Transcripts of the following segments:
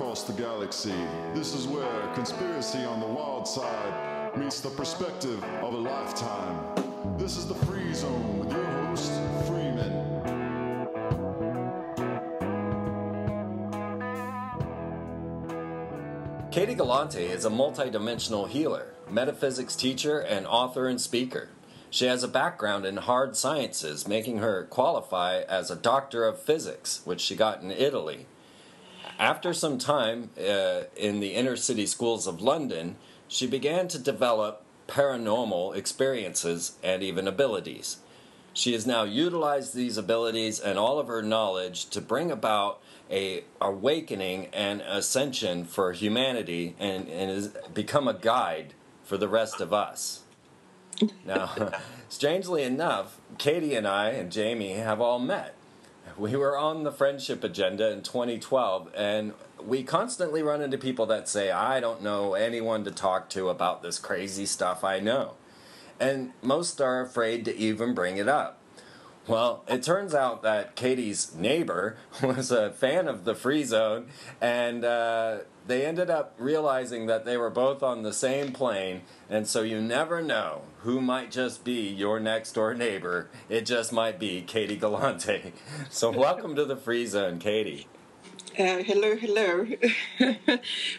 across the galaxy. This is where conspiracy on the wild side meets the perspective of a lifetime. This is the Free Zone with your host, Freeman. Katie Galante is a multidimensional healer, metaphysics teacher, and author and speaker. She has a background in hard sciences, making her qualify as a doctor of physics, which she got in Italy. After some time in the inner city schools of London, she began to develop paranormal experiences and even abilities. She has now utilized these abilities and all of her knowledge to bring about a awakening and ascension for humanity and has become a guide for the rest of us. Now, strangely enough, Katie and I and Jamie have all met. We were on the friendship agenda in 2012, and we constantly run into people that say, I don't know anyone to talk to about this crazy stuff I know. And most are afraid to even bring it up. Well, it turns out that Katie's neighbor was a fan of the Free Zone, and they ended up realizing that they were both on the same plane, and so you never know who might just be your next door neighbor. It just might be Katie Galante. So welcome to the Free Zone, Katie. Hello.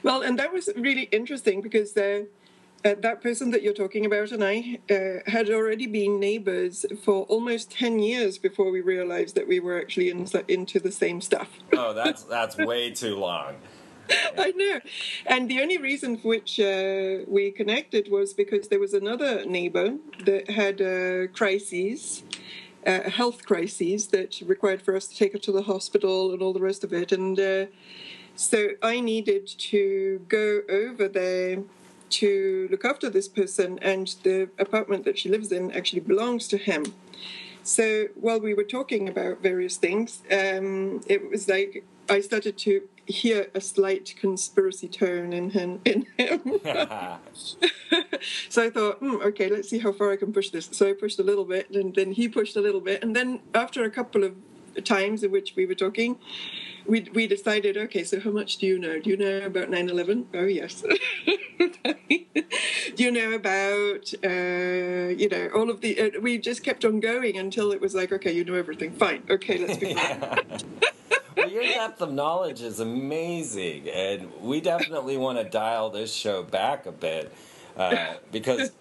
Well, and that was really interesting because that person that you're talking about and I had already been neighbors for almost 10 years before we realized that we were actually into the same stuff. Oh, that's way too long. I know. And the only reason for which we connected was because there was another neighbor that had crises, health crises that required for us to take her to the hospital and all the rest of it. And so I needed to go over there to look after this person, and the apartment that she lives in actually belongs to him. So while we were talking about various things, it was like I started to hear a slight conspiracy tone in him. So I thought, okay, let's see how far I can push this. So I pushed a little bit, and then he pushed a little bit. And then after a couple of times in which we were talking, we decided, okay, so how much do you know? Do you know about 9/11? Oh, yes. Do you know about, all of the... we just kept on going until it was like, okay, you know everything. Fine. Okay, let's be fine. Well, your depth of knowledge is amazing, and we definitely want to dial this show back a bit because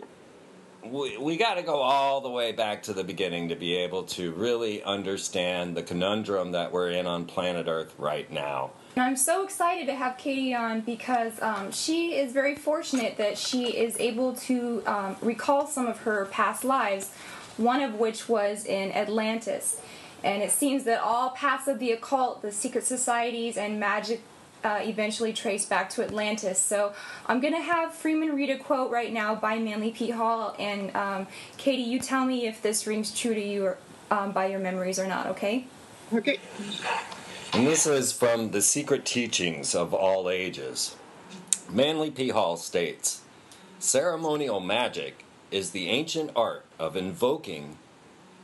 we got to go all the way back to the beginning to be able to really understand the conundrum that we're in on planet Earth right now. I'm so excited to have Katie on because she is very fortunate that she is able to recall some of her past lives, one of which was in Atlantis. And it seems that all paths of the occult, the secret societies, and magic eventually trace back to Atlantis. So I'm going to have Freeman read a quote right now by Manly P. Hall. And Katie, you tell me if this rings true to you or, by your memories or not, okay? Okay. And this is from The Secret Teachings of All Ages. Manly P. Hall states, ceremonial magic is the ancient art of evoking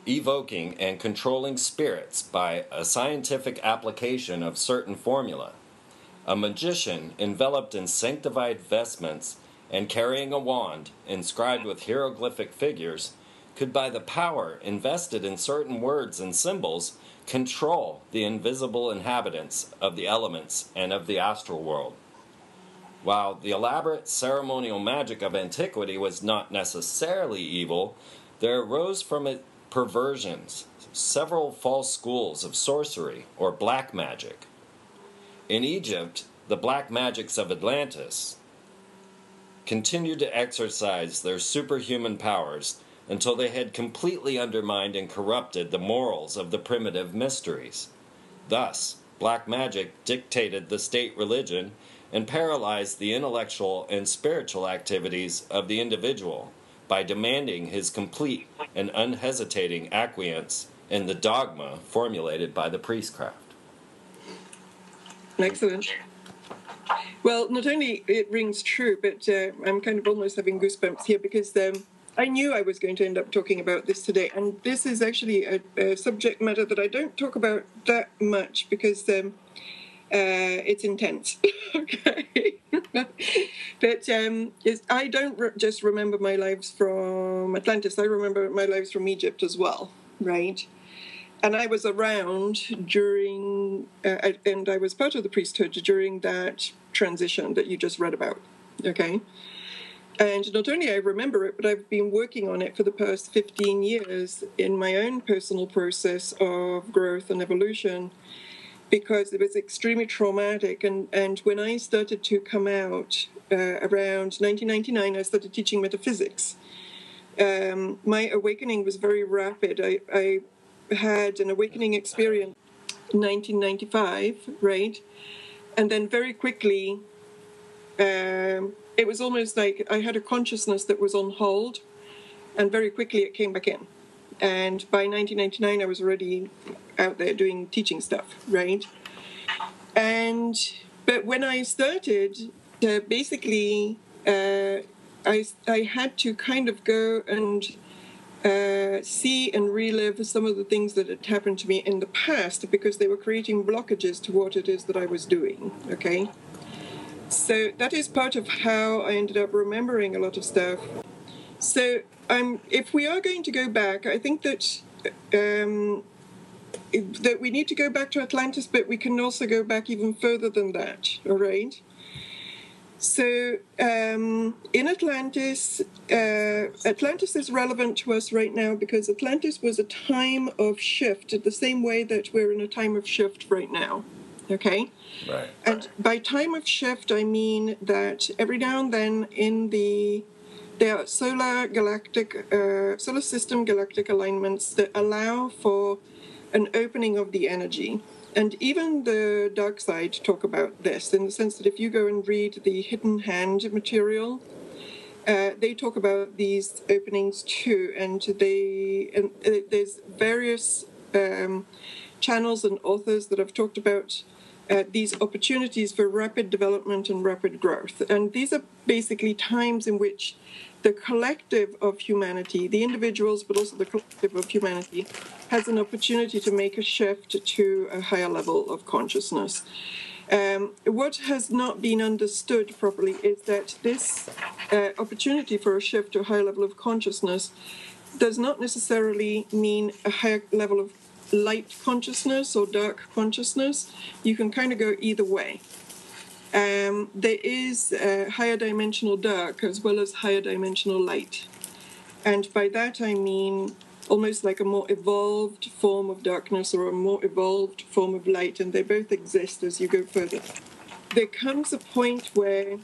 and controlling spirits by a scientific application of certain formula. A magician enveloped in sanctified vestments and carrying a wand inscribed with hieroglyphic figures could, by the power invested in certain words and symbols, control the invisible inhabitants of the elements and of the astral world. While the elaborate ceremonial magic of antiquity was not necessarily evil, there arose from it perversions, several false schools of sorcery or black magic. In Egypt, the black magics of Atlantis continued to exercise their superhuman powers until they had completely undermined and corrupted the morals of the primitive mysteries. Thus, black magic dictated the state religion and paralyzed the intellectual and spiritual activities of the individual by demanding his complete and unhesitating acquiescence in the dogma formulated by the priestcraft. Excellent. Well, not only it rings true, but I'm kind of almost having goosebumps here because I knew I was going to end up talking about this today. And this is actually a subject matter that I don't talk about that much because It's intense. Okay. But I don't just remember my lives from Atlantis. I remember my lives from Egypt as well, right? And I was around during, and I was part of the priesthood during that transition that you just read about, okay? And not only I remember it, but I've been working on it for the past 15 years in my own personal process of growth and evolution, because it was extremely traumatic. And when I started to come out around 1999, I started teaching metaphysics. My awakening was very rapid. I had an awakening experience in 1995, right? And then very quickly, it was almost like I had a consciousness that was on hold, and very quickly it came back in. And by 1999, I was already out there doing teaching stuff, right? But when I started, basically, I had to kind of go and see and relive some of the things that had happened to me in the past, because they were creating blockages to what it is that I was doing, okay? So that is part of how I ended up remembering a lot of stuff. So if we are going to go back, I think that that we need to go back to Atlantis, but we can also go back even further than that, all right? So in Atlantis, Atlantis is relevant to us right now because Atlantis was a time of shift, the same way that we're in a time of shift right now, okay? Right. And by time of shift, I mean that every now and then there are solar system galactic alignments that allow for an opening of the energy. And even the dark side talk about this, in the sense that if you go and read the Hidden Hand material, they talk about these openings too. And there's various channels and authors that have talked about these opportunities for rapid development and rapid growth. And these are basically times in which the collective of humanity, the individuals, but also the collective of humanity, has an opportunity to make a shift to a higher level of consciousness. What has not been understood properly is that this opportunity for a shift to a higher level of consciousness does not necessarily mean a higher level of light consciousness or dark consciousness. You can kind of go either way. There is higher dimensional dark as well as higher dimensional light. And by that I mean almost like a more evolved form of darkness or a more evolved form of light, and they both exist as you go further. There comes a point where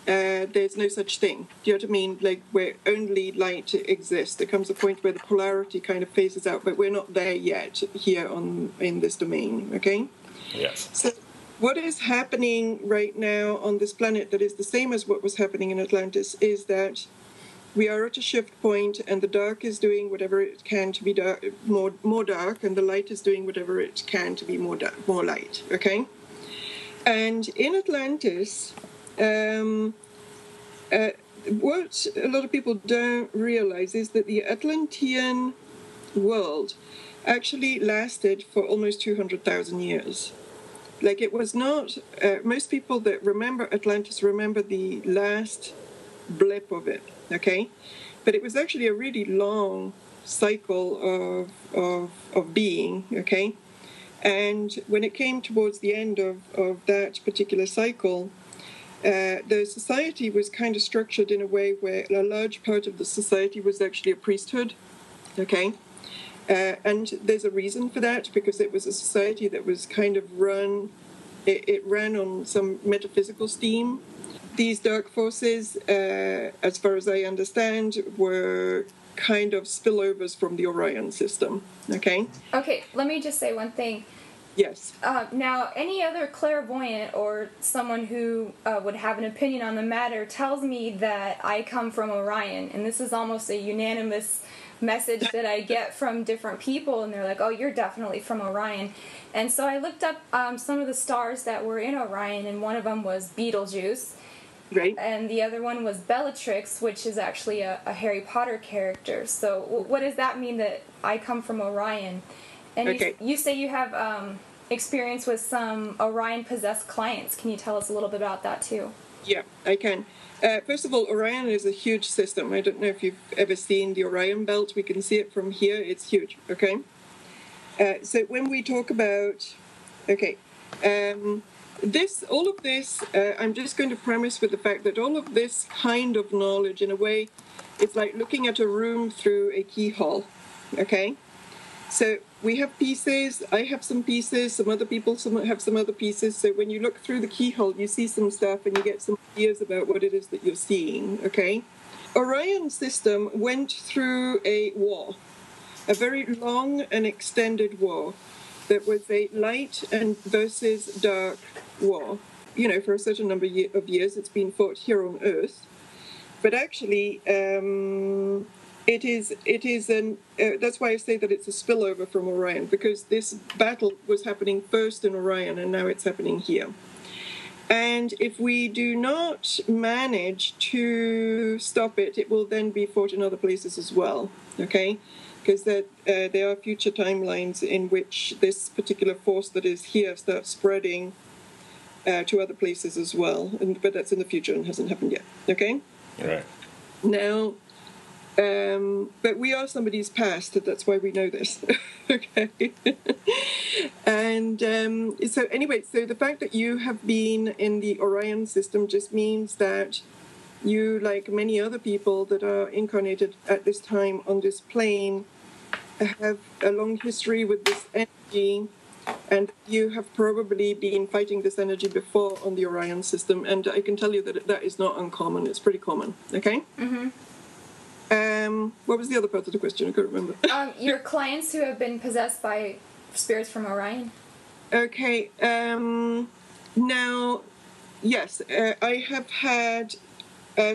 there's no such thing. Do you know what I mean? Like where only light exists. There comes a point where the polarity kind of phases out, but we're not there yet here in this domain, okay? Yes. So what is happening right now on this planet that is the same as what was happening in Atlantis is that we are at a shift point, and the dark is doing whatever it can to be dark, more dark, and the light is doing whatever it can to be more light, okay? And in Atlantis, what a lot of people don't realize is that the Atlantean world actually lasted for almost 200,000 years. Like it was not, most people that remember Atlantis remember the last blip of it, okay? But it was actually a really long cycle of being, okay? And when it came towards the end of that particular cycle, the society was kind of structured in a way where a large part of the society was actually a priesthood, okay? And there's a reason for that, because it was a society that was kind of it ran on some metaphysical steam. These dark forces, as far as I understand, were kind of spillovers from the Orion system, okay? Okay, let me just say one thing. Yes. Now, any other clairvoyant or someone who would have an opinion on the matter tells me that I come from Orion, and this is almost a unanimous message that I get from different people, and they're like, oh, you're definitely from Orion. And so I looked up some of the stars that were in Orion, and one of them was Betelgeuse. Right. And the other one was Bellatrix, which is actually a Harry Potter character. So what does that mean that I come from Orion? And okay. you say you have experience with some Orion-possessed clients. Can you tell us a little bit about that, too? Yeah, I can. First of all, Orion is a huge system. I don't know if you've ever seen the Orion belt. We can see it from here. It's huge, okay? So when we talk about, okay, all of this, I'm just going to premise with the fact that all of this kind of knowledge, in a way, it's like looking at a room through a keyhole, okay? So we have pieces, I have some pieces, some other people have some other pieces. So when you look through the keyhole, you see some stuff and you get some ideas about what it is that you're seeing, okay? Orion's system went through a war, a very long and extended war that was a light and versus dark war. You know, for a certain number of years, it's been fought here on Earth. But actually, that's why I say that it's a spillover from Orion, because this battle was happening first in Orion and now it's happening here. And if we do not manage to stop it, it will then be fought in other places as well, okay? Because there are future timelines in which this particular force that is here starts spreading to other places as well. But that's in the future and hasn't happened yet, okay? Right. Now, but we are somebody's past, that's why we know this. Okay. And so anyway, so the fact that you have been in the Orion system just means that you, like many other people that are incarnated at this time on this plane, have a long history with this energy, and you have probably been fighting this energy before on the Orion system, and I can tell you that that is not uncommon. It's pretty common, okay? Mm-hmm. What was the other part of the question? I can't remember. Your clients who have been possessed by spirits from Orion. Okay. Now, yes, I have had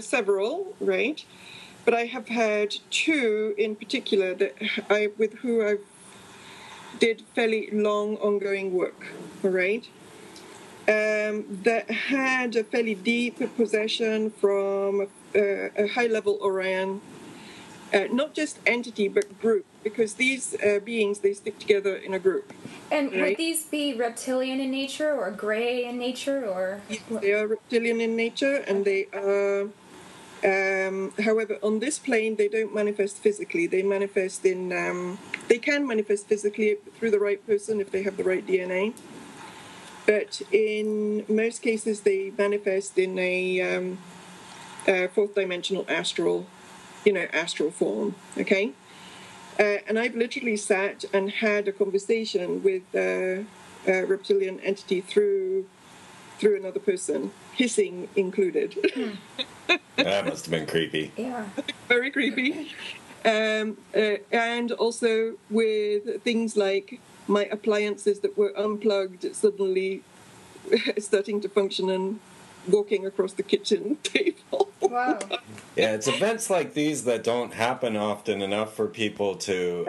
several, right? But I have had two in particular with who I did fairly long ongoing work, all right? That had a fairly deep possession from a high-level Orion, not just entity, but group, because these beings, they stick together in a group. And right? would these be reptilian in nature or gray in nature, or? Yes, they are reptilian in nature, and they are, however, on this plane, they don't manifest physically. They manifest in, they can manifest physically through the right person if they have the right DNA. But in most cases, they manifest in a fourth dimensional astral form, okay? And I've literally sat and had a conversation with a reptilian entity through another person, hissing included. That must have been creepy. Yeah. Very creepy. And also with things like my appliances that were unplugged suddenly starting to function and walking across the kitchen table. Wow. Yeah, it's events like these that don't happen often enough for people to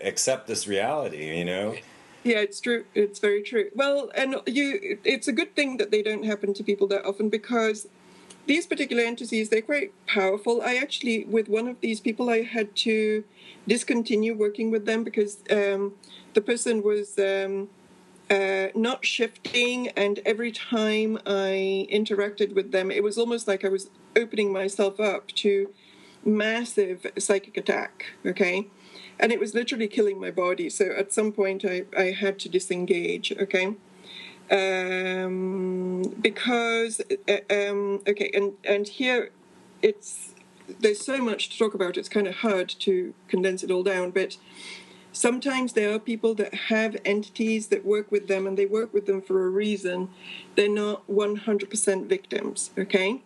accept this reality, you know? Yeah, it's true. It's very true. Well, and it's a good thing that they don't happen to people that often, because these particular entities, they're quite powerful. I actually, with one of these people, I had to discontinue working with them because the person was not shifting, and every time I interacted with them, it was almost like I was opening myself up to massive psychic attack, okay? And it was literally killing my body. So at some point I had to disengage, okay? Because, okay, and here there's so much to talk about, it's kind of hard to condense it all down, but sometimes there are people that have entities that work with them, and they work with them for a reason. They're not 100% victims, okay?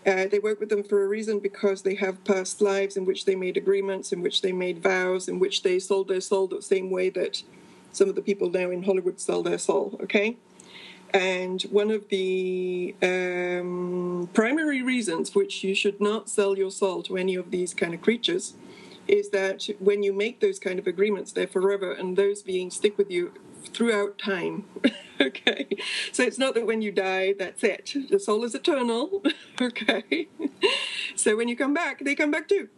They work with them for a reason because they have past lives in which they made agreements, in which they made vows, in which they sold their soul the same way that some of the people now in Hollywood sell their soul, okay? And one of the primary reasons for which you should not sell your soul to any of these kind of creatures is that when you make those kind of agreements, they're forever, and those beings stick with you throughout time. Okay, so it's not that when you die, that's it. The soul is eternal. Okay, so when you come back, they come back too.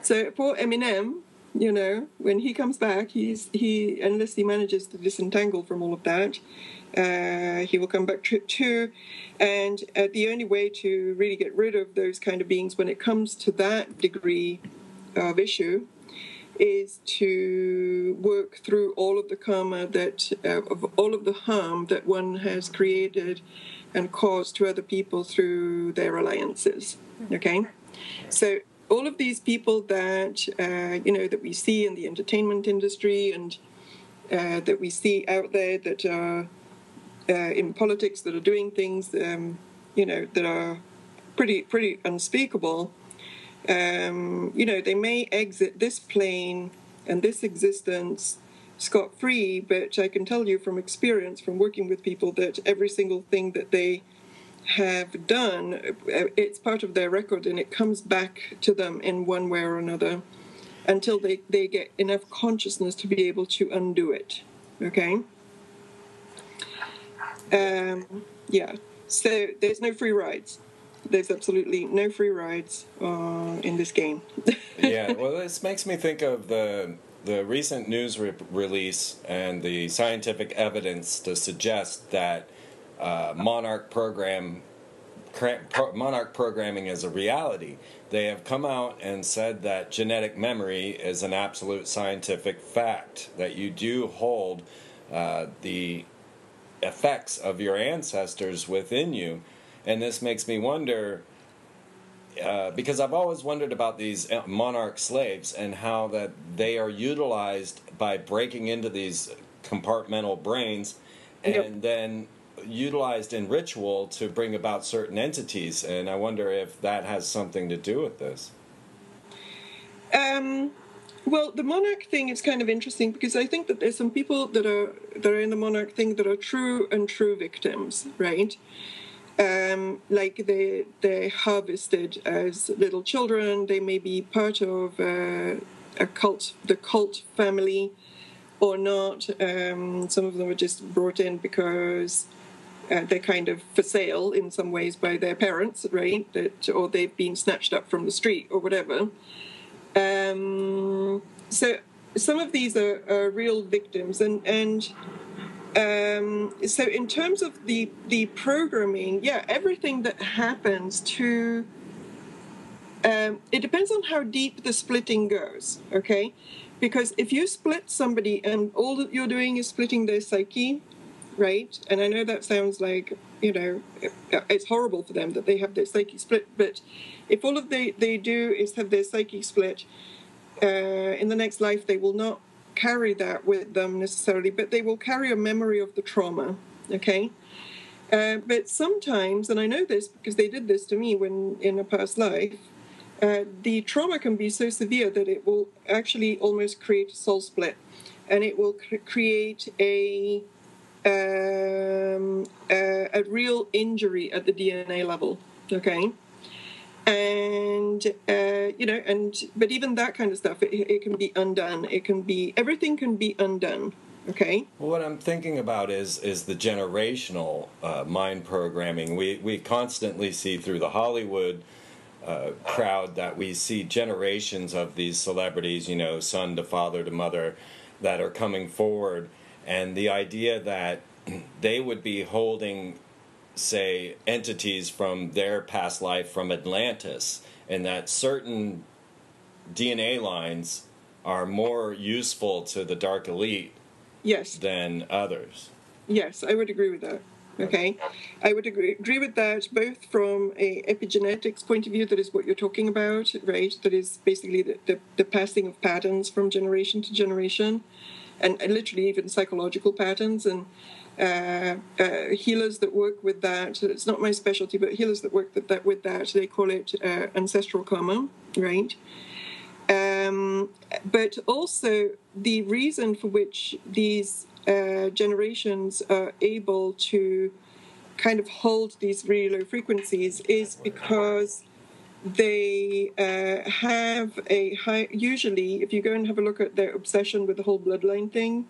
So poor Eminem, You know, when he comes back, he unless he manages to disentangle from all of that, he will come back too. And the only way to really get rid of those kind of beings when it comes to that degree of issue is to work through all of the karma that, of all of the harm that one has created and caused to other people through their alliances. Okay? So all of these people that, that we see in the entertainment industry and that we see out there that are in politics, that are doing things, that are pretty unspeakable, they may exit this plane and this existence scot-free, but I can tell you from experience, from working with people, that every single thing that they have done, it's part of their record, and it comes back to them in one way or another until they get enough consciousness to be able to undo it. Okay? So there's no free rides. There's absolutely no free rides in this game. Yeah, well, this makes me think of the recent news release and the scientific evidence to suggest that monarch programming is a reality. They have come out and said that genetic memory is an absolute scientific fact, that you do hold the effects of your ancestors within you. And this makes me wonder, because I've always wondered about these monarch slaves and how that they are utilized by breaking into these compartmental brains and then utilized in ritual to bring about certain entities. And I wonder if that has something to do with this. Well, the monarch thing is kind of interesting because I think that there's some people that are in the monarch thing that are true victims, right? Like they're harvested as little children. They may be part of a cult, the cult family, or not. Some of them are just brought in because they're kind of for sale in some ways by their parents, right? Or they've been snatched up from the street or whatever. So some of these are real victims, and so in terms of the programming, everything that happens to it depends on how deep the splitting goes, okay? Because if you split somebody and all that you're doing is splitting their psyche, right? And I know that sounds like, it's horrible for them that they have their psyche split, but if all of they do is have their psyche split, in the next life they will not carry that with them necessarily, but they will carry a memory of the trauma, okay? But sometimes, and I know this because they did this to me when in a past life, the trauma can be so severe that it will actually almost create a soul split, and it will create a real injury at the DNA level, okay? And but even that kind of stuff, it can be undone. Everything can be undone. Okay. Well, what I'm thinking about is the generational mind programming. We constantly see through the Hollywood crowd that we see generations of these celebrities, son to father to mother, that are coming forward, and the idea that they would be holding, say, entities from their past life from Atlantis, and that certain DNA lines are more useful to the dark elite than others. Yes, I would agree with that. Okay, I would agree with that, both from a epigenetics point of view, that is what you're talking about, right? That is basically the passing of patterns from generation to generation, and literally even psychological patterns, and healers that work with that. It's not my specialty, but healers that work with that, they call it ancestral karma, right? But also the reason for which these generations are able to kind of hold these really low frequencies is because they have a high, usually if you go and have a look at their obsession with the whole bloodline thing,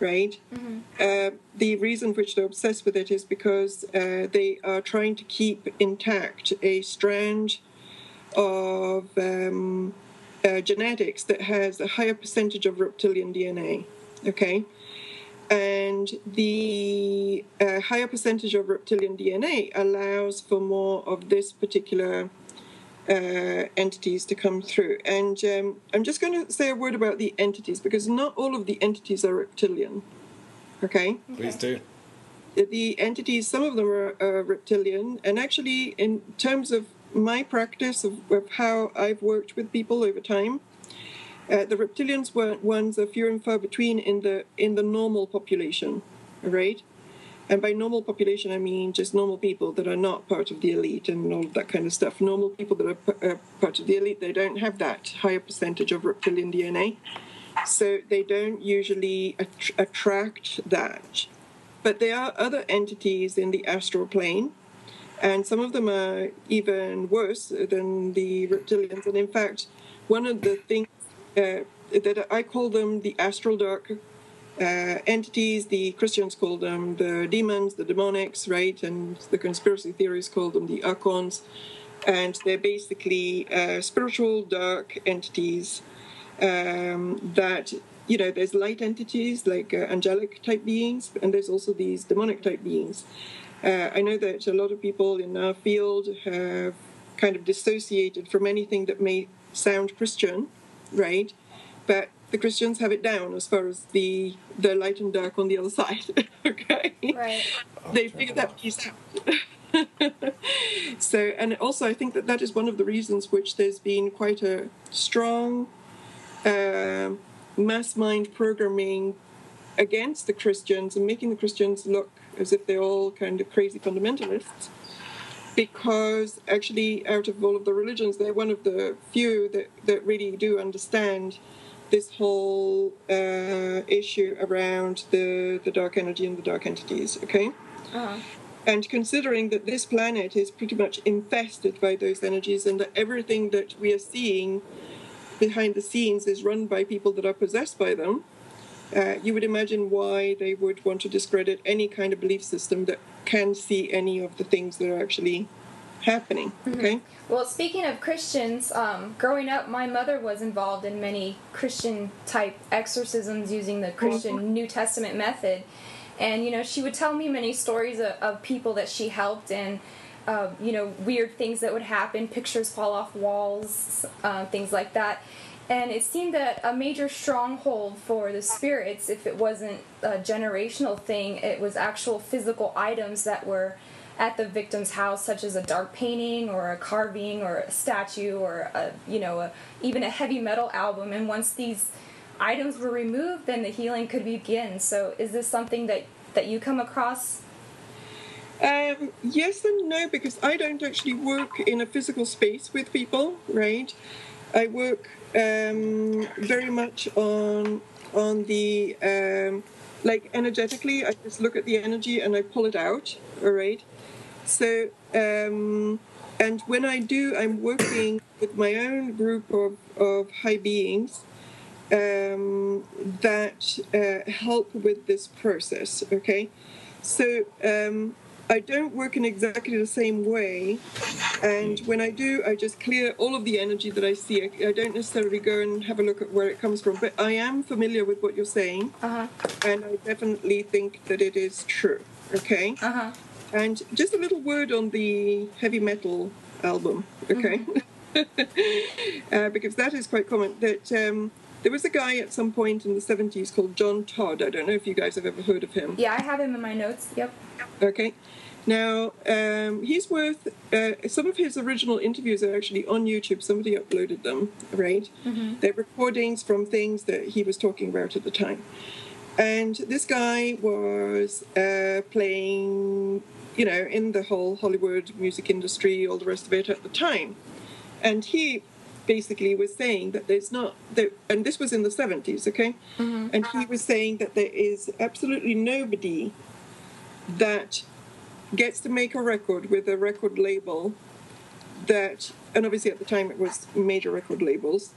right? Mm-hmm. The reason for which they're obsessed with it is because they are trying to keep intact a strand of genetics that has a higher percentage of reptilian DNA, okay? And the higher percentage of reptilian DNA allows for more of this particular entities to come through. And I'm just going to say a word about the entities, because not all of the entities are reptilian, okay? Please do. The entities, some of them are reptilian, and actually in terms of my practice of how I've worked with people over time, the reptilians ones are few and far between in the normal population, right? And by normal population, I mean just normal people that are not part of the elite and all of that kind of stuff. Normal people that are part of the elite, they don't have that higher percentage of reptilian DNA, so they don't usually attract that. But there are other entities in the astral plane, and some of them are even worse than the reptilians. And in fact, one of the things that I call them the astral dark entities, the Christians call them the demons, the demonics, right? And the conspiracy theories call them the archons. And they're basically spiritual dark entities that, you know, there's light entities like angelic type beings, and there's also these demonic type beings. I know that a lot of people in our field have kind of dissociated from anything that may sound Christian, right? But the Christians have it down as far as the light and dark on the other side, okay? Right. They figured that piece out. So, and also I think that is one of the reasons which there's been quite a strong mass mind programming against the Christians and making the Christians look as if they're all kind of crazy fundamentalists, because actually out of all of the religions, they're one of the few that really do understand this whole issue around the dark energy and the dark entities, okay? Uh-huh. And considering that this planet is pretty much infested by those energies, and that everything that we are seeing behind the scenes is run by people that are possessed by them, you would imagine why they would want to discredit any kind of belief system that can see any of the things that are actually happening, okay? Well, speaking of Christians, growing up, my mother was involved in many Christian-type exorcisms using the Christian New Testament method. And, you know, she would tell me many stories of people that she helped and, you know, weird things that would happen, pictures fall off walls, things like that. And it seemed that a major stronghold for the spirits, if it wasn't a generational thing, it was actual physical items that were at the victim's house, such as a dark painting or a carving or a statue or even a heavy metal album. And once these items were removed, then the healing could begin. So is this something that you come across? Yes and no, because I don't actually work in a physical space with people, right? I work very much on the like energetically. I just look at the energy and I pull it out, all right? So, and when I do, I'm working with my own group of high beings that help with this process, okay? So I don't work in exactly the same way, and when I do, I just clear all of the energy that I see. I don't necessarily go and have a look at where it comes from, but I am familiar with what you're saying, and I definitely think that it is true, okay? And just a little word on the heavy metal album, okay? Because that is quite common. That there was a guy at some point in the 70s called John Todd. I don't know if you guys have ever heard of him. Yeah, I have him in my notes. Yep. Okay. Now, he's worth... some of his original interviews are actually on YouTube. Somebody uploaded them, right? They're recordings from things that he was talking about at the time. And this guy was playing, you know, in the whole Hollywood music industry, all the rest of it at the time. And he basically was saying that there's not, and this was in the 70s, okay? And he was saying that there is absolutely nobody that gets to make a record with a record label that, and obviously at the time it was major record labels,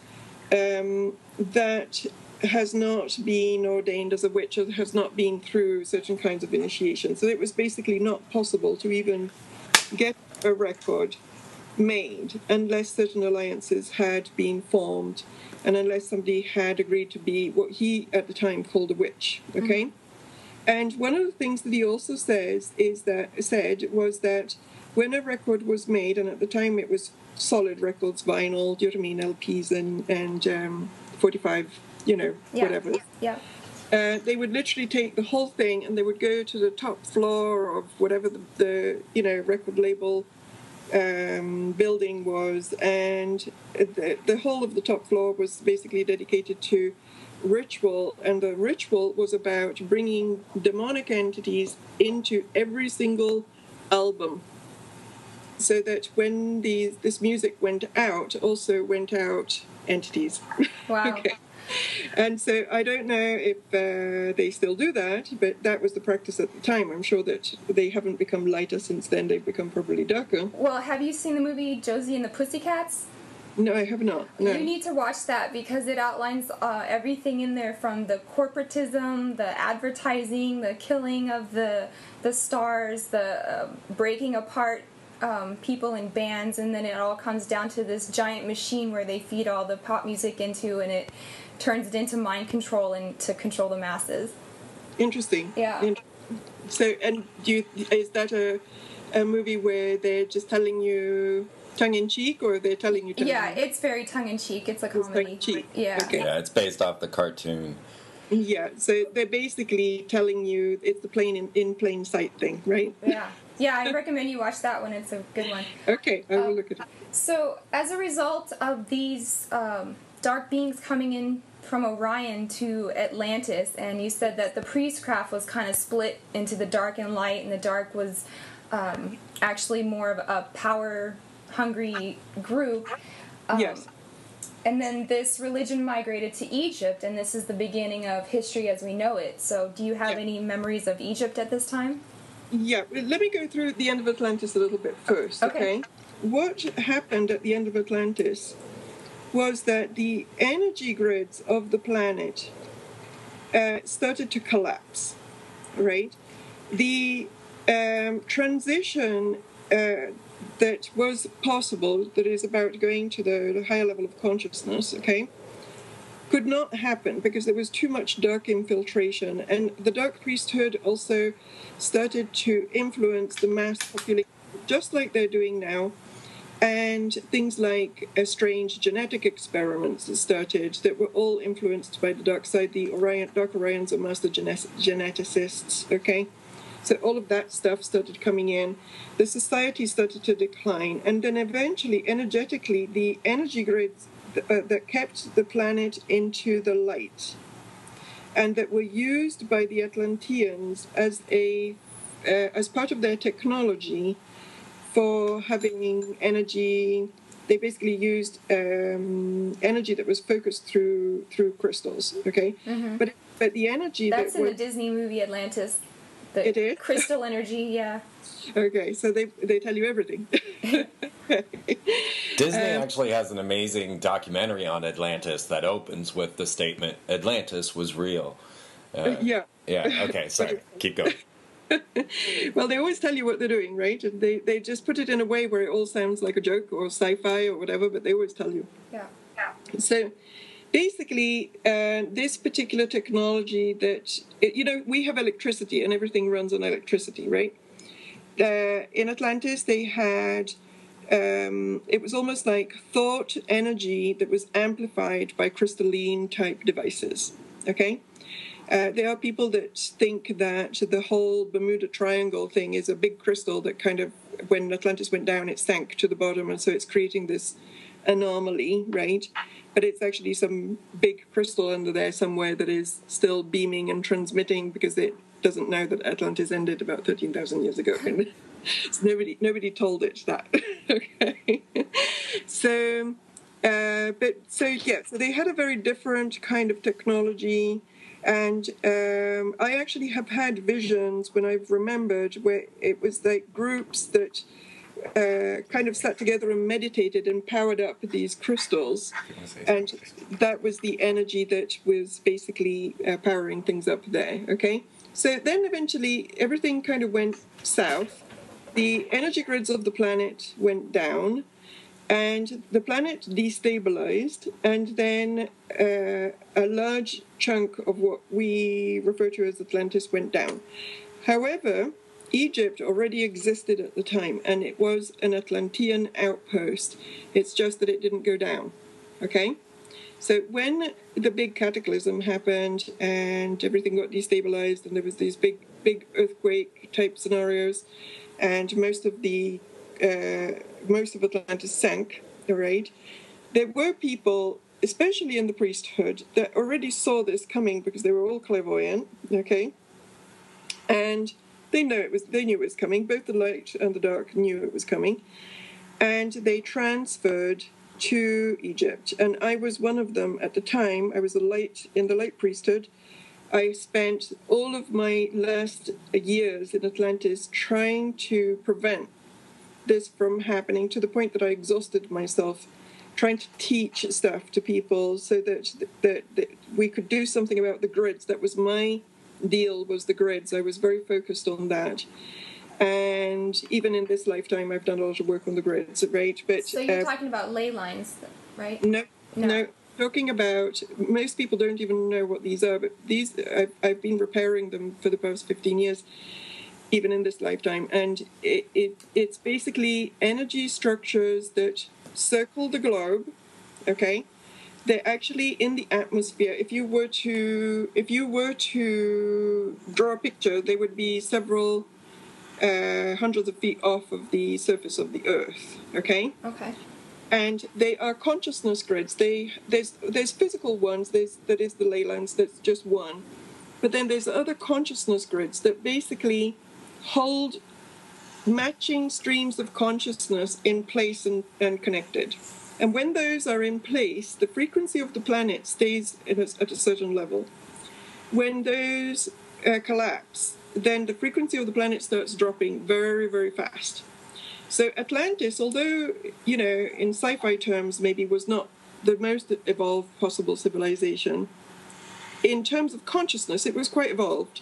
that has not been ordained as a witch or has not been through certain kinds of initiation. So it was basically not possible to even get a record made unless certain alliances had been formed and unless somebody had agreed to be what he at the time called a witch, okay? And one of the things that he also said was that when a record was made, and at the time it was solid records, vinyl, do you know what I mean, LPs and 45, whatever. Yeah. They would literally take the whole thing and they would go to the top floor of whatever the record label building was, and the whole of the top floor was basically dedicated to ritual, and the ritual was about bringing demonic entities into every single album, so that when this music went out, also went out entities. Wow. Okay. And so I don't know if they still do that, but that was the practice at the time. I'm sure that they haven't become lighter since then. They've become probably darker. Well, have you seen the movie Josie and the Pussycats? No, I have not. No. You need to watch that because it outlines everything in there, from the corporatism, the advertising, the killing of the stars, the breaking apart people in bands, and then it all comes down to this giant machine where they feed all the pop music into, and it turns it into mind control and to control the masses. Interesting. Yeah. So, and is that a movie where they're just telling you tongue-in-cheek, or they're telling you tongue-in-cheek? Yeah, it's very tongue-in-cheek. It's a comedy. Tongue-in-cheek. Yeah. Okay. Yeah, it's based off the cartoon. Yeah, so they're basically telling you it's the in plain sight thing, right? Yeah. Yeah, I recommend you watch that one. It's a good one. Okay, I will look at it. So, as a result of these dark beings coming in from Orion to Atlantis, and you said that the priestcraft was kind of split into the dark and light, and the dark was actually more of a power-hungry group. Yes. And then this religion migrated to Egypt, and this is the beginning of history as we know it. So, do you have any memories of Egypt at this time? Yeah, let me go through the end of Atlantis a little bit first, okay? What happened at the end of Atlantis was that the energy grids of the planet started to collapse, right? The transition that was possible, that is about going to the higher level of consciousness, okay, could not happen because there was too much dark infiltration, and the dark priesthood also started to influence the mass population just like they're doing now, and things like strange genetic experiments that started that were all influenced by the dark side. The Dark Orions are master geneticists, okay? So all of that stuff started coming in. The society started to decline, and then eventually, energetically, the energy grids that kept the planet into the light, and that were used by the Atlanteans as part of their technology for having energy. They basically used energy that was focused through crystals. Okay, but the energy that's in the Disney movie Atlantis. It is crystal energy. Yeah. Okay, so they tell you everything. Disney actually has an amazing documentary on Atlantis that opens with the statement, Atlantis was real. Yeah. Yeah, okay, sorry. Keep going. Well, they always tell you what they're doing, right? And they just put it in a way where it all sounds like a joke or sci-fi or whatever, but they always tell you. Yeah. So basically, this particular technology that, we have electricity and everything runs on electricity, right? In Atlantis, they had, it was almost like thought energy that was amplified by crystalline type devices, okay? There are people that think that the whole Bermuda Triangle thing is a big crystal that kind of, when Atlantis went down, it sank to the bottom, and so it's creating this anomaly, right? But it's actually some big crystal under there somewhere that is still beaming and transmitting, because it doesn't know that Atlantis ended about 13,000 years ago. So nobody told it that. Okay. So they had a very different kind of technology. And I actually have had visions when I've remembered where it was like groups that kind of sat together and meditated and powered up these crystals. And that was the energy that was basically powering things up there, okay? So then eventually everything kind of went south. The energy grids of the planet went down. And the planet destabilized, and then a large chunk of what we refer to as Atlantis went down. However, Egypt already existed at the time, and it was an Atlantean outpost. It's just that it didn't go down, okay? So when the big cataclysm happened and everything got destabilized, and there was these big earthquake-type scenarios, and most of Atlantis sank, all right? There were people, especially in the priesthood, that already saw this coming because they were all clairvoyant, okay? And they knew it was coming. Both the light and the dark knew it was coming, and they transferred to Egypt. And I was one of them at the time. I was in the light priesthood. I spent all of my last years in Atlantis trying to prevent this from happening, to the point that I exhausted myself trying to teach stuff to people so that we could do something about the grids. That was my deal, was the grids. I was very focused on that. And even in this lifetime, I've done a lot of work on the grids, right? But so you're talking about ley lines, right? No. Talking about, most people don't even know what these are, but these, I've been repairing them for the past 15 years, even in this lifetime. And it's basically energy structures that circle the globe, okay? They're actually in the atmosphere. If you were to draw a picture, they would be several hundreds of feet off of the surface of the Earth, okay? Okay. And they are consciousness grids. There's physical ones. That is the ley lines. That's just one. But then there's other consciousness grids that basically hold matching streams of consciousness in place and connected. And when those are in place, the frequency of the planet stays at a certain level. When those collapse, then the frequency of the planet starts dropping very, very fast. So Atlantis, although, in sci-fi terms, maybe was not the most evolved possible civilization, in terms of consciousness, it was quite evolved.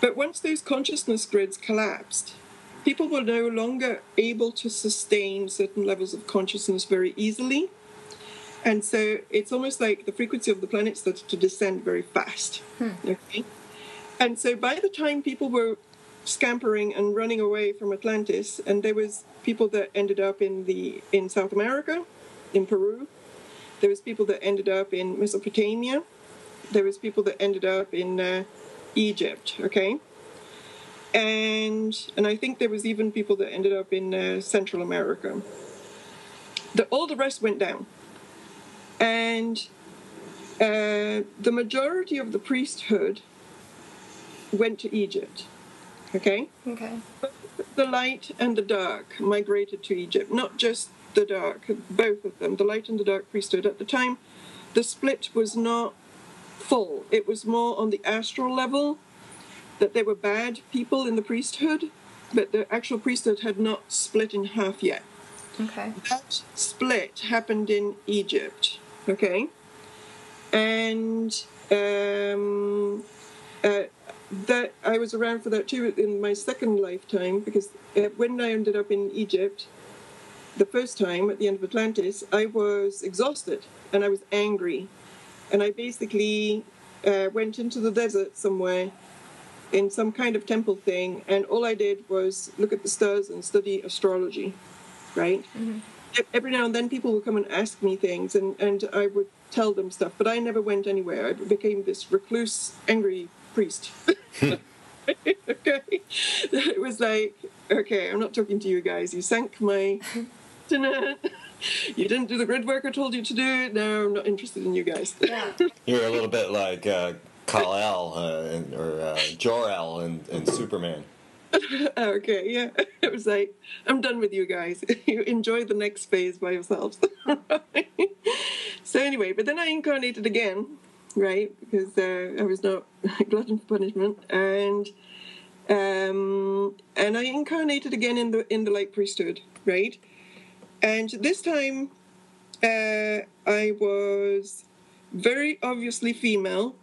But once those consciousness grids collapsed, people were no longer able to sustain certain levels of consciousness very easily. And so it's almost like the frequency of the planet started to descend very fast. Okay? And so by the time people were scampering and running away from Atlantis, and there was people that ended up in South America, in Peru, there was people that ended up in Mesopotamia, there was people that ended up in Egypt, okay? And I think there was even people that ended up in Central America. All the rest went down. And the majority of the priesthood went to Egypt, okay? Okay. But the light and the dark migrated to Egypt, not just the dark, both of them, the light and the dark priesthood. At the time, the split was not full. It was more on the astral level, that there were bad people in the priesthood, but the actual priesthood had not split in half yet. Okay. That split happened in Egypt, okay? And that I was around for that too in my second lifetime, because when I ended up in Egypt, the first time at the end of Atlantis, I was exhausted and I was angry. And I basically went into the desert somewhere in some kind of temple thing, and all I did was look at the stars and study astrology, right? Mm-hmm. Every now and then people would come and ask me things, and I would tell them stuff, but I never went anywhere. I became this recluse, angry priest. Okay? It was like, okay, I'm not talking to you guys. You sank my dinner. You didn't do the grid work I told you to do. No, I'm not interested in you guys. Yeah. You're a little bit like Kal-El or Jor-El in Superman. Okay, yeah. It was like, I'm done with you guys. You enjoy the next phase by yourselves. So anyway, but then I incarnated again, right? Because I was not glutton for punishment, and I incarnated again in the light priesthood, right? And this time, I was very obviously female.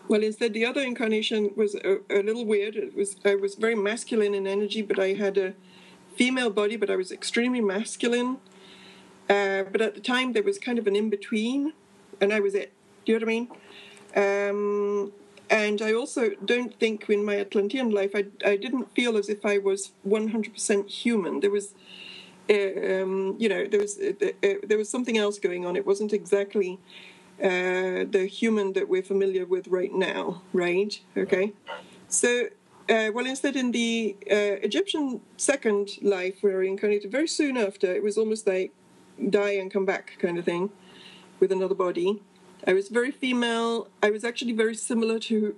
Well, instead, the other incarnation was a little weird. I was very masculine in energy, but I had a female body, but I was extremely masculine. But at the time, there was kind of an in-between, and I was it. Do you know what I mean? And I also don't think in my Atlantean life, I didn't feel as if I was 100% human. There was, there was something else going on. It wasn't exactly the human that we're familiar with right now, right? Okay. So, instead in the Egyptian second life where I reincarnated, very soon after, it was almost like die and come back kind of thing with another body. I was very female. I was actually very similar to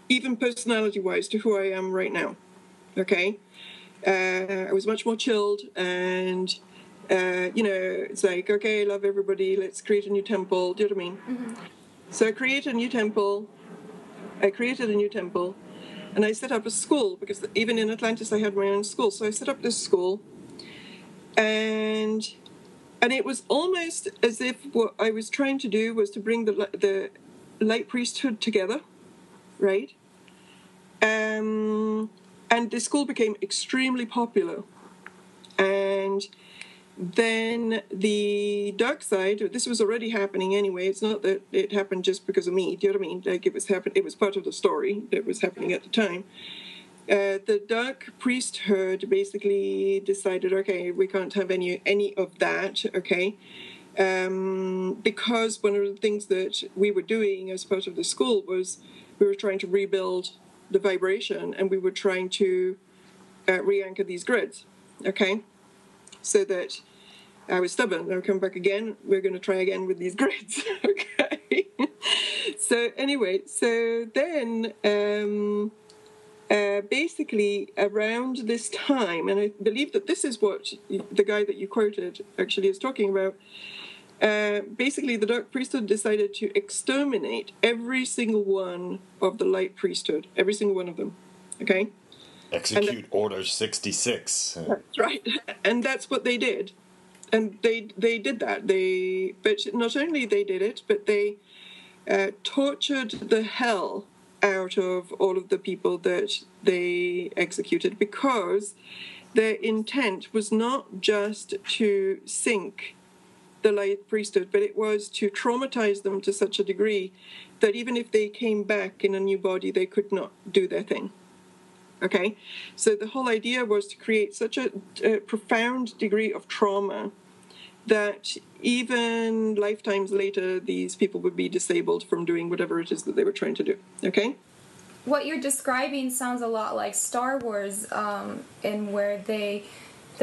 even personality-wise, to who I am right now, okay? I was much more chilled and, it's like, okay, love everybody, let's create a new temple, do you know what I mean? Mm-hmm. So I created a new temple, and I set up a school, because even in Atlantis I had my own school. So I set up this school, and it was almost as if what I was trying to do was to bring the light priesthood together, right? And the school became extremely popular. And then the dark side, this was already happening anyway. It's not that it happened just because of me. Do you know what I mean? Like it was part of the story that was happening at the time. The dark priesthood basically decided, okay, we can't have any of that, okay? Because one of the things that we were doing as part of the school was we were trying to rebuild the vibration, and we were trying to re-anchor these grids, okay? So that I was stubborn. I'll come back again. We're going to try again with these grids, okay? So anyway, so then basically around this time, and I believe that this is what the guy that you quoted actually is talking about, basically the dark priesthood decided to exterminate every single one of the light priesthood, every single one of them, okay? Execute Order 66. That's right. And that's what they did. And they did that. But not only they did it, but they tortured the hell out of all of the people that they executed, because their intent was not just to sink the light priesthood, but it was to traumatize them to such a degree that even if they came back in a new body, they could not do their thing. Okay? So the whole idea was to create such a profound degree of trauma that even lifetimes later, these people would be disabled from doing whatever it is that they were trying to do. Okay? What you're describing sounds a lot like Star Wars, in where the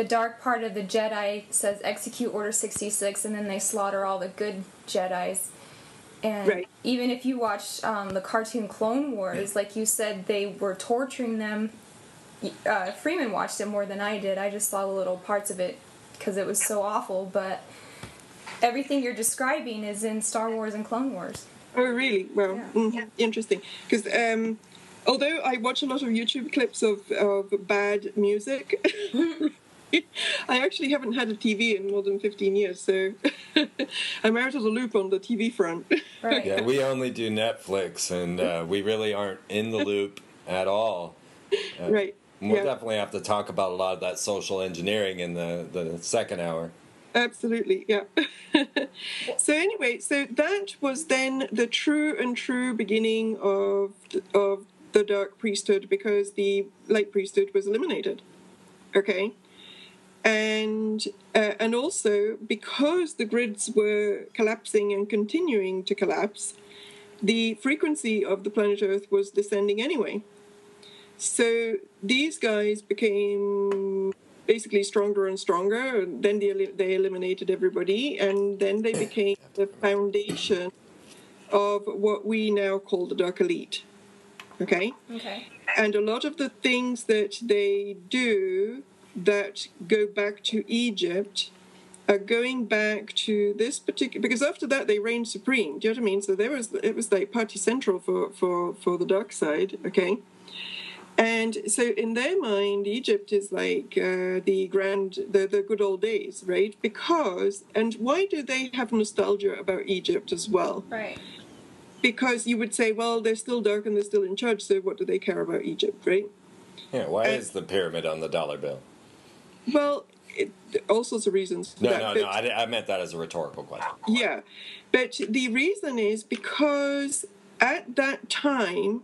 dark part of the Jedi says execute Order 66, and then they slaughter all the good Jedis. And right. Even if you watch the cartoon Clone Wars, like you said, they were torturing them. Freeman watched it more than I did. I just saw the little parts of it because it was so awful. But everything you're describing is in Star Wars and Clone Wars. Oh, really? Well, yeah. Interesting. Because although I watch a lot of YouTube clips of bad music, I actually haven't had a TV in more than 15 years, so I'm out of the loop on the TV front. Right. Yeah, we only do Netflix, and we really aren't in the loop at all. Right. We'll definitely have to talk about a lot of that social engineering in the second hour. Absolutely, yeah. So anyway, so that was then the true beginning of the dark priesthood, because the light priesthood was eliminated. Okay. And also because the grids were collapsing and continuing to collapse, the frequency of the planet Earth was descending anyway. So these guys became basically stronger and stronger, and then they eliminated everybody, and then they became the foundation of what we now call the Dark Elite. Okay? Okay. And a lot of the things that they do that go back to Egypt are going back to this particular, because after that they reigned supreme. Do you know what I mean? So it was like party central for the dark side. Okay. And so in their mind, Egypt is like the good old days, right? Because, and why do they have nostalgia about Egypt as well? Right. Because you would say, well, they're still dark and they're still in charge, so what do they care about Egypt, right? Yeah, why is the pyramid on the dollar bill? Well, all sorts of reasons for that. No, I meant that as a rhetorical question. Yeah, but the reason is because at that time,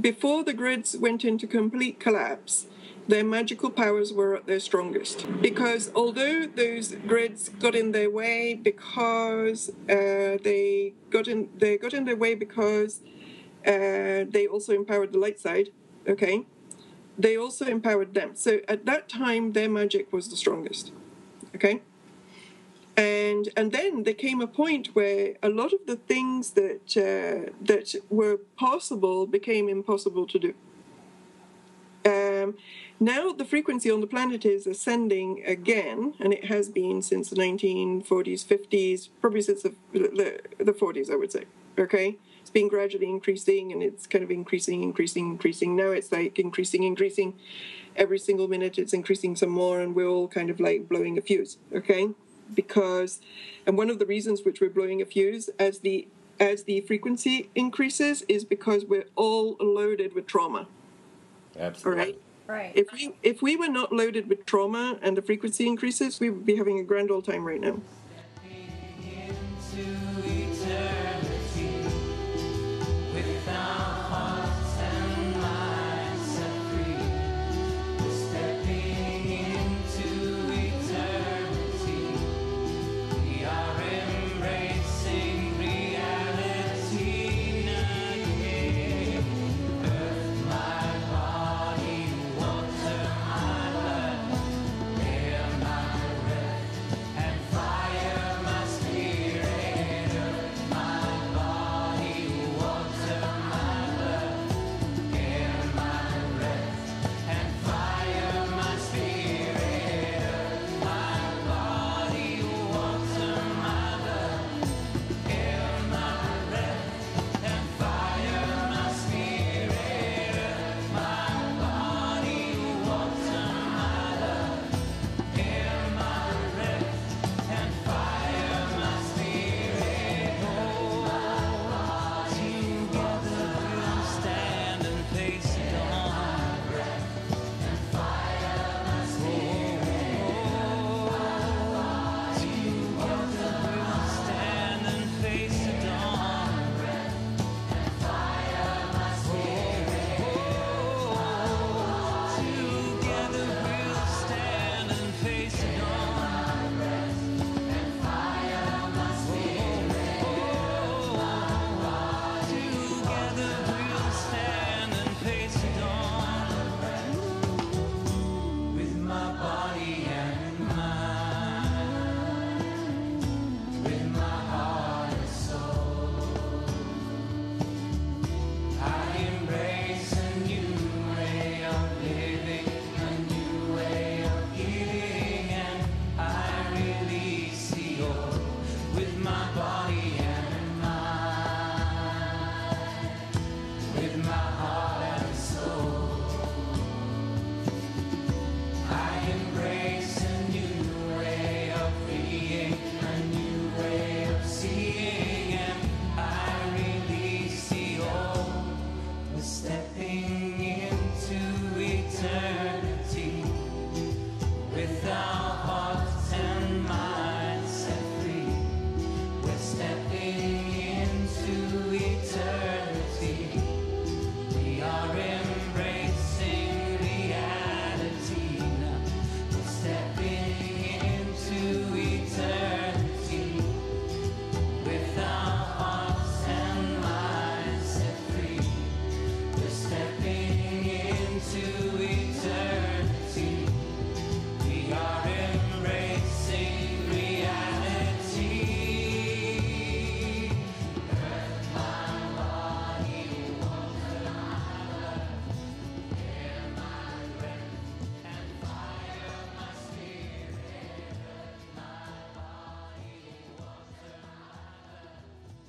before the grids went into complete collapse, their magical powers were at their strongest. Because although those grids got in their way because they got in their way because they also empowered the light side, okay? They also empowered them. So at that time, their magic was the strongest, okay? And then there came a point where a lot of the things that were possible became impossible to do. Now the frequency on the planet is ascending again, and it has been since the 1940s, 50s, probably since the 40s, I would say. Okay, it's been gradually increasing, and it's kind of increasing. Now it's like increasing. Every single minute it's increasing some more, and we're all kind of like blowing a fuse. Okay, and one of the reasons which we're blowing a fuse as the frequency increases is because we're all loaded with trauma. Absolutely. All right. Right. If we were not loaded with trauma and the frequency increases, we would be having a grand old time right now.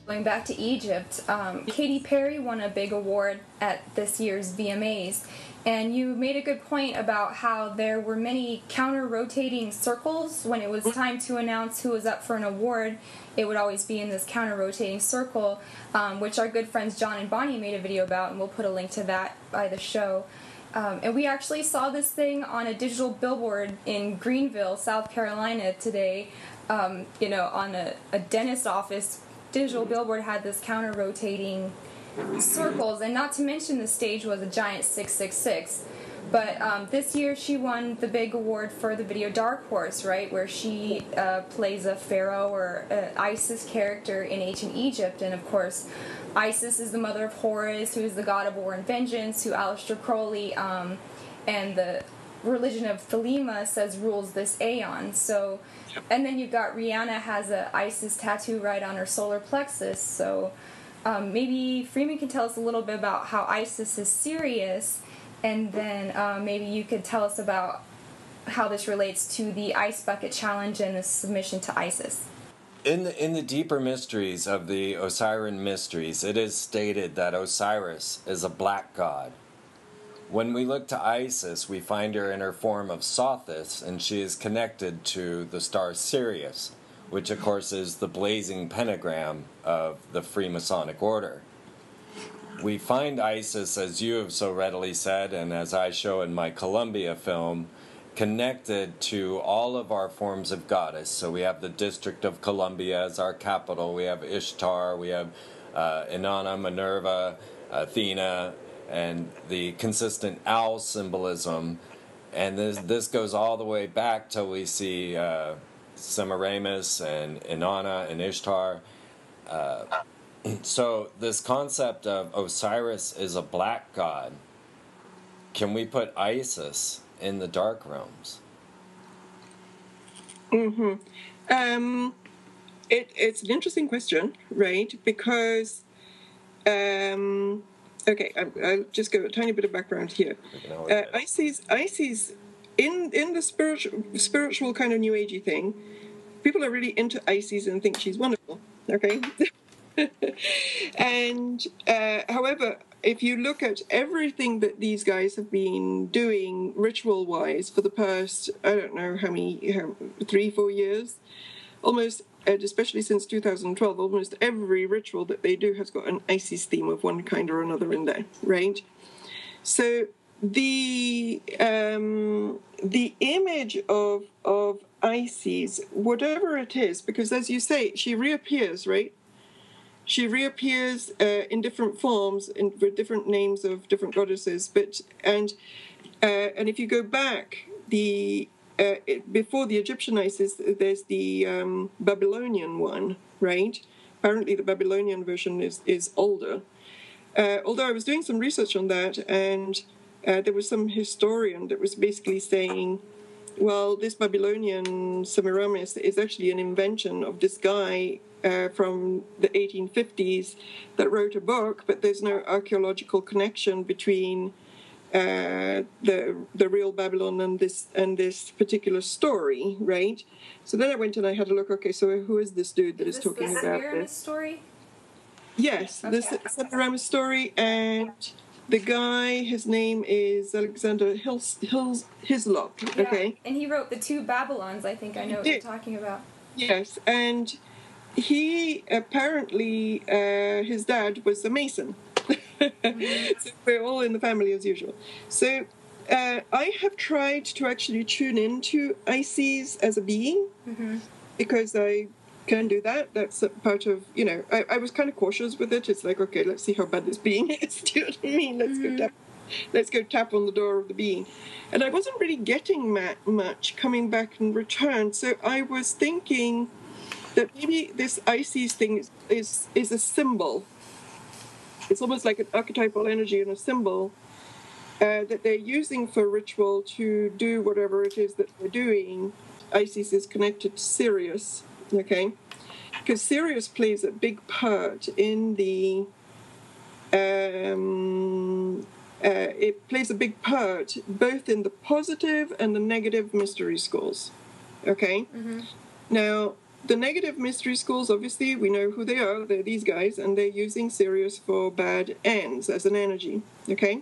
Going back to Egypt, Katy Perry won a big award at this year's VMAs, and you made a good point about how there were many counter-rotating circles. When it was time to announce who was up for an award, it would always be in this counter-rotating circle, which our good friends John and Bonnie made a video about, and we'll put a link to that by the show. And we actually saw this thing on a digital billboard in Greenville, South Carolina today. On a dentist office, digital billboard had this counter-rotating circles, and not to mention the stage was a giant 666. But this year she won the big award for the video Dark Horse, right, where she plays a pharaoh or Isis character in ancient Egypt. And of course, Isis is the mother of Horus, who is the god of war and vengeance, who Aleister Crowley and the religion of Thelema says rules this aeon. So, and then you've got Rihanna has a Isis tattoo right on her solar plexus. So maybe Freeman can tell us a little bit about how Isis is serious. And then maybe you could tell us about how this relates to the Ice Bucket Challenge and the submission to Isis. In the deeper mysteries of the Osirian mysteries, it is stated that Osiris is a black god. When we look to Isis, we find her in her form of Sothis, and she is connected to the star Sirius, which of course is the blazing pentagram of the Freemasonic order. We find Isis, as you have so readily said, and as I show in my Columbia film, connected to all of our forms of goddess. So we have the District of Columbia as our capital, we have Ishtar, we have Inanna, Minerva, Athena, and the consistent owl symbolism. And this goes all the way back till we see Semiramis and Inanna and Ishtar. So this concept of Osiris is a black god. Can we put Isis in the dark realms? It's an interesting question, right? Because, I'll just go a tiny bit of background here. Isis, in the spiritual kind of New Agey thing, people are really into Isis and think she's wonderful, okay? And however, if you look at everything that these guys have been doing ritual-wise for the past, I don't know how many, 3-4 years, almost, especially since 2012, almost every ritual that they do has got an Isis theme of one kind or another in there, right? So the image of Isis, whatever it is, because as you say, she reappears, right? She reappears in different forms with different names of different goddesses. And if you go back, before the Egyptian Isis, there's the Babylonian one, right? Apparently, the Babylonian version is older. Although I was doing some research on that, and there was some historian that was basically saying, well, this Babylonian Semiramis is actually an invention of this guy from the 1850s that wrote a book, but there's no archaeological connection between the real Babylon and this particular story, right? So then I went and I had a look. Okay, so who is this dude that is talking about this? The Semiramis story? Yes, okay. The Semiramis story, and the guy, his name is Alexander Hislop. Yeah, okay, and he wrote the two Babylons. I think I know what you're talking about. Yes, and he apparently, his dad was a Mason. So we're all in the family as usual. So I have tried to actually tune into Isis as a being, because I can do that. That's a part of, I was kind of cautious with it. It's like, okay, let's see how bad this being is. Do you know what I mean? Let's go tap on the door of the being. And I wasn't really getting much coming back in return. So I was thinking that maybe this Isis thing is a symbol. It's almost like an archetypal energy and a symbol that they're using for ritual to do whatever it is that they're doing. Isis is connected to Sirius, okay? Because Sirius plays a big part in the... it plays a big part both in the positive and the negative mystery schools, okay? Now, the negative mystery schools, obviously, we know who they are. They're these guys, and they're using Sirius for bad ends as an energy, okay?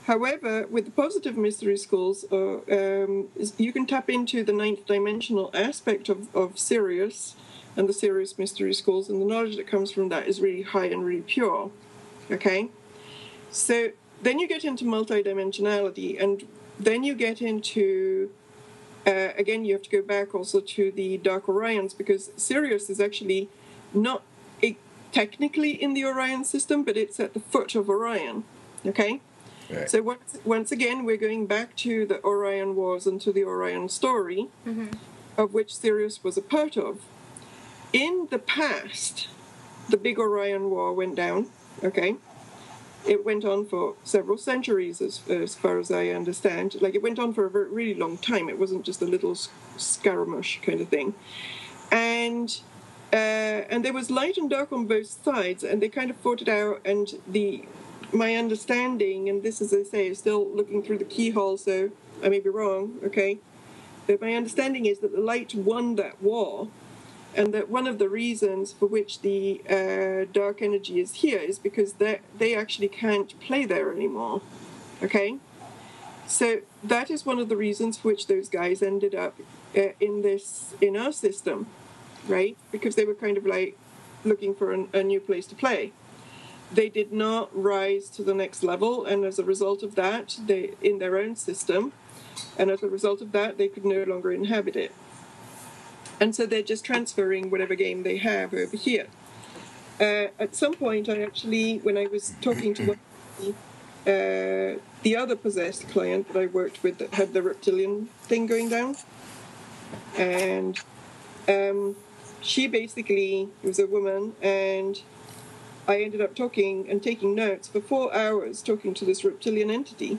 However, with the positive mystery schools, you can tap into the ninth dimensional aspect of Sirius and the Sirius mystery schools, and the knowledge that comes from that is really high and really pure, okay? So then you get into multidimensionality, and then you get into, again, you have to go back also to the Dark Orions, because Sirius is actually not technically in the Orion system, but it's at the foot of Orion, okay? Right. So once again, we're going back to the Orion Wars and to the Orion story, of which Sirius was a part of. In the past, the big Orion War went down, okay? It went on for several centuries, as far as I understand. Like, it went on for a really long time. It wasn't just a little skirmish kind of thing. And there was light and dark on both sides, and they kind of fought it out. And my understanding, and this, as I say, is still looking through the keyhole, so I may be wrong, okay? But my understanding is that the light won that war, and that one of the reasons for which the dark energy is here is because they actually can't play there anymore, okay? So that is one of the reasons for which those guys ended up in our system, right? Because they were kind of like looking for a new place to play. They did not rise to the next level, and as a result of that, they in their own system, and as a result of that, they could no longer inhabit it. And so they're just transferring whatever game they have over here. At some point, I actually, when I was talking to one of the other possessed client that I worked with that had the reptilian thing going down, and she basically was a woman, and I ended up talking and taking notes for 4 hours talking to this reptilian entity.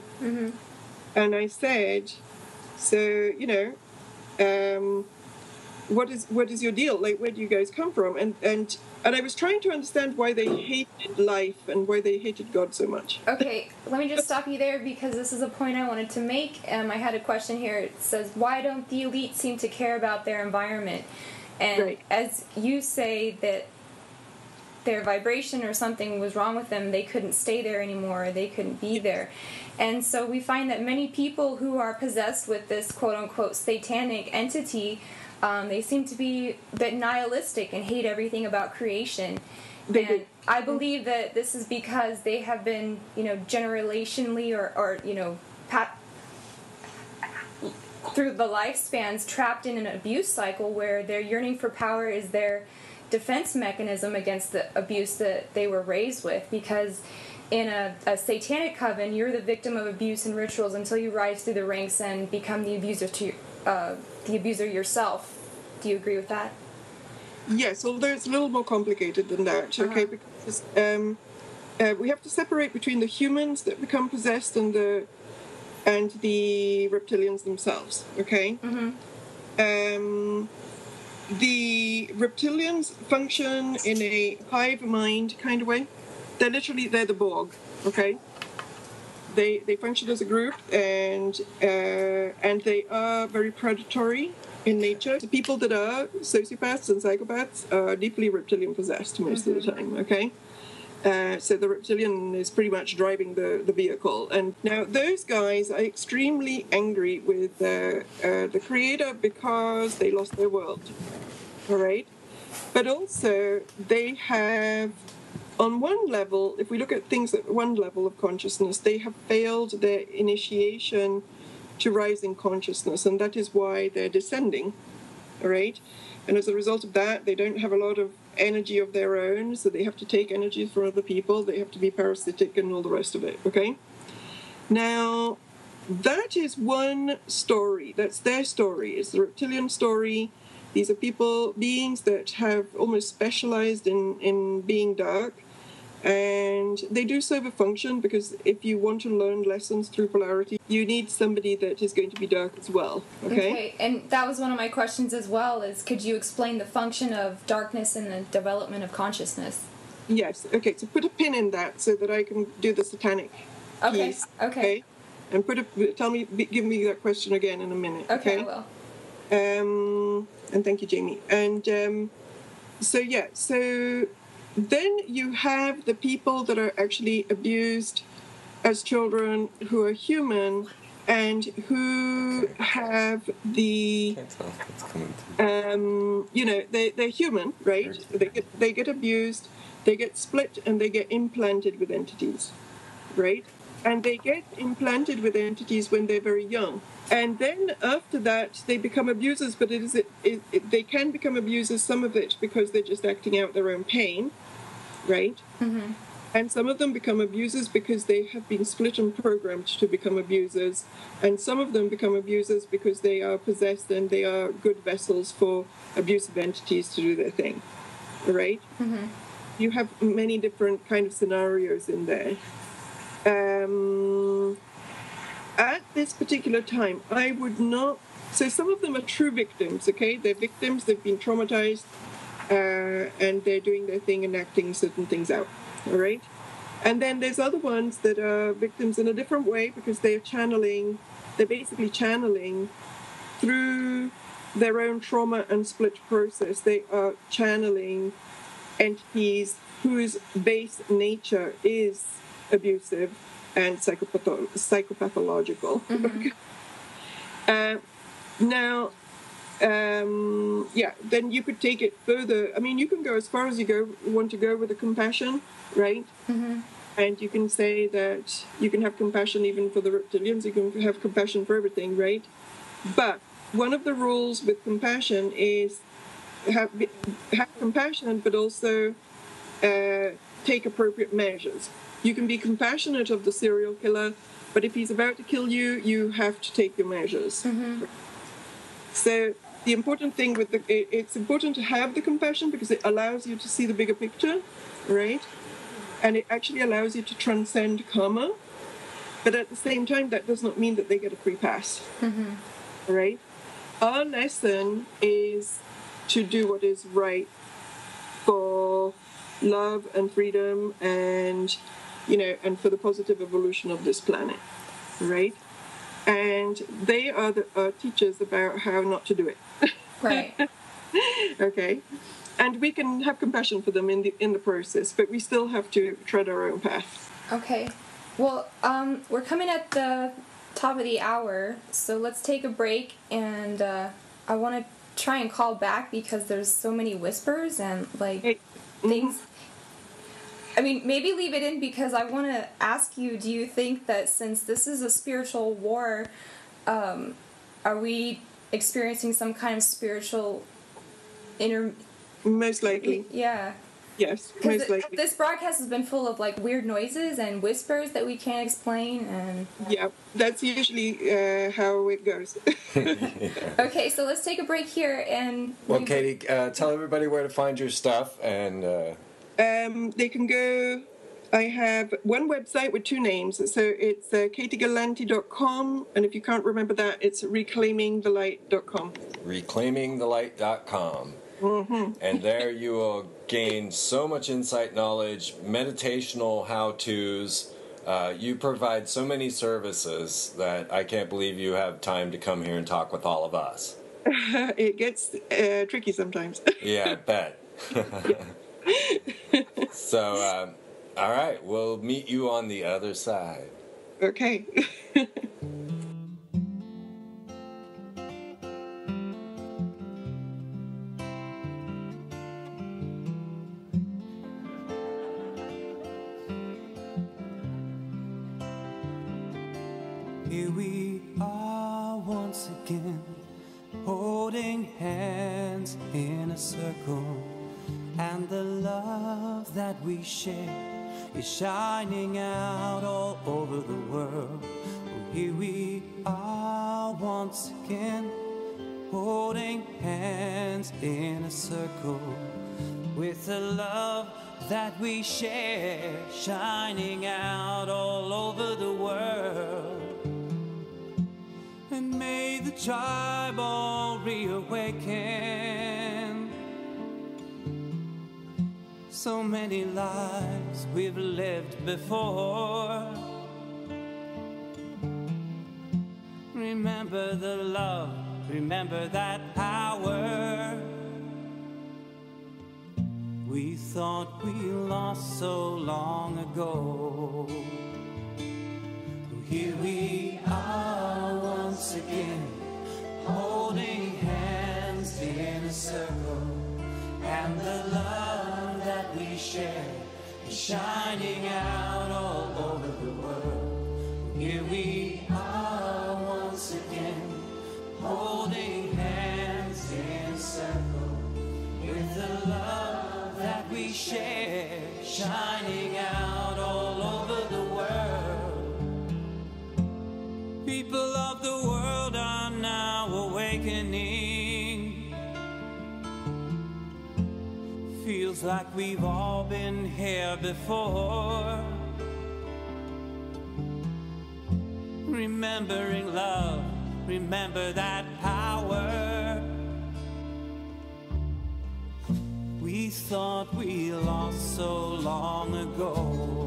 And I said, so, you know, what is your deal? Like, where do you guys come from? And I was trying to understand why they hated life and why they hated God so much. Okay, let me just stop you there, because this is a point I wanted to make. I had a question here. It says, why don't the elite seem to care about their environment? And Right. as you say that their vibration or something was wrong with them, they couldn't stay there anymore, or they couldn't be there. And so we find that many people who are possessed with this quote-unquote satanic entity, they seem to be a bit nihilistic and hate everything about creation. They And do. I believe that this is because they have been, you know, generationally or you know, through the lifespans trapped in an abuse cycle where their yearning for power is their defense mechanism against the abuse that they were raised with. Because in a satanic coven, you're the victim of abuse and rituals until you rise through the ranks and become the abuser yourself. Do you agree with that? Yes, although it's a little more complicated than that, okay? Because we have to separate between the humans that become possessed and the reptilians themselves, okay? The reptilians function in a hive mind kind of way. They're the Borg, okay? They function as a group, and they are very predatory in nature. The people that are sociopaths and psychopaths are deeply reptilian possessed most of the time, okay? So the reptilian is pretty much driving the vehicle. And now those guys are extremely angry with the creator because they lost their world, all right? But also they have, on one level, if we look at things at one level of consciousness, they have failed their initiation to rising consciousness, and that is why they're descending, all right? And as a result of that, they don't have a lot of energy of their own, so they have to take energy from other people, they have to be parasitic and all the rest of it, okay? Now, that is one story. That's their story. It's the reptilian story. These are beings that have almost specialized in being dark, and they do serve a function, because if you want to learn lessons through polarity, you need somebody that is going to be dark as well, okay? And that was one of my questions as well, is could you explain the function of darkness in the development of consciousness? Yes, okay, so put a pin in that so that I can do the satanic piece. Okay. And give me that question again in a minute, okay? I will. And thank you, Jamie. And so then you have the people that are actually abused as children who are human and who have the, they're human, right? They get abused, they get split, and they get implanted with entities, right? And they get implanted with entities when they're very young. And then after that, they become abusers, but they can become abusers, some of it, because they're just acting out their own pain, right? Mm-hmm. And some of them become abusers because they have been split and programmed to become abusers. And some of them become abusers because they are possessed and they are good vessels for abusive entities to do their thing, right? Mm-hmm. You have many different kind of scenarios in there. At this particular time, I would not. So some of them are true victims. Okay, they're victims. They've been traumatized, and they're doing their thing and acting certain things out. All right, and then there's other ones that are victims in a different way because they're channeling. They're basically channeling through their own trauma and split process. They are channeling entities whose base nature is abusive and psychopathological. Mm-hmm. Now, then you could take it further. I mean, you can go as far as you want to go with the compassion, right? Mm-hmm. And you can say that you can have compassion even for the reptilians, you can have compassion for everything, right? But one of the rules with compassion is have compassion, but also take appropriate measures. You can be compassionate of the serial killer, but if he's about to kill you, you have to take your measures. Mm-hmm. So the important thing it's important to have the compassion because it allows you to see the bigger picture, right? And it actually allows you to transcend karma. But at the same time, that does not mean that they get a free pass, Mm-hmm. right? Our lesson is to do what is right for love and freedom and and for the positive evolution of this planet, right? And they are the teachers about how not to do it. Right. Okay, and we can have compassion for them in the process, but we still have to tread our own path. Okay. Well, we're coming at the top of the hour, so let's take a break, and I want to try and call back because there's so many whispers and things. I mean, maybe leave it in because I want to ask you, do you think that since this is a spiritual war, are we experiencing some kind of spiritual Most likely. Yeah. Yes, most likely. This broadcast has been full of weird noises and whispers that we can't explain, and yeah, that's usually how it goes. Okay, so let's take a break here and. Well, Katie, tell everybody where to find your stuff and. They can go. I have one website with two names, so it's katiegalanti.com, and if you can't remember that, it's reclaimingthelight.com. Reclaimingthelight.com. Mm-hmm. And there you will gain so much insight, knowledge, meditational how-tos. You provide so many services that I can't believe you have time to come here and talk with all of us. It gets tricky sometimes. Yeah, I bet. So, all right, we'll meet you on the other side. Okay. Here we are once again, holding hands in a circle, and the love that we share is shining out all over the world. Here we are once again, holding hands in a circle, with the love that we share shining out all over the world. And may the tribe all reawaken. So many lives we've lived before. Remember the love, remember that hour we thought we lost so long ago. Here we are once again, holding hands in a circle, and the love that we share is shining out all over the world. Here we are once again, holding hands in a circle, with the love that we share shining out all over the world. People of the world are now awakening. Feels like we've all been here before. Remembering love, remember that power we thought we lost so long ago.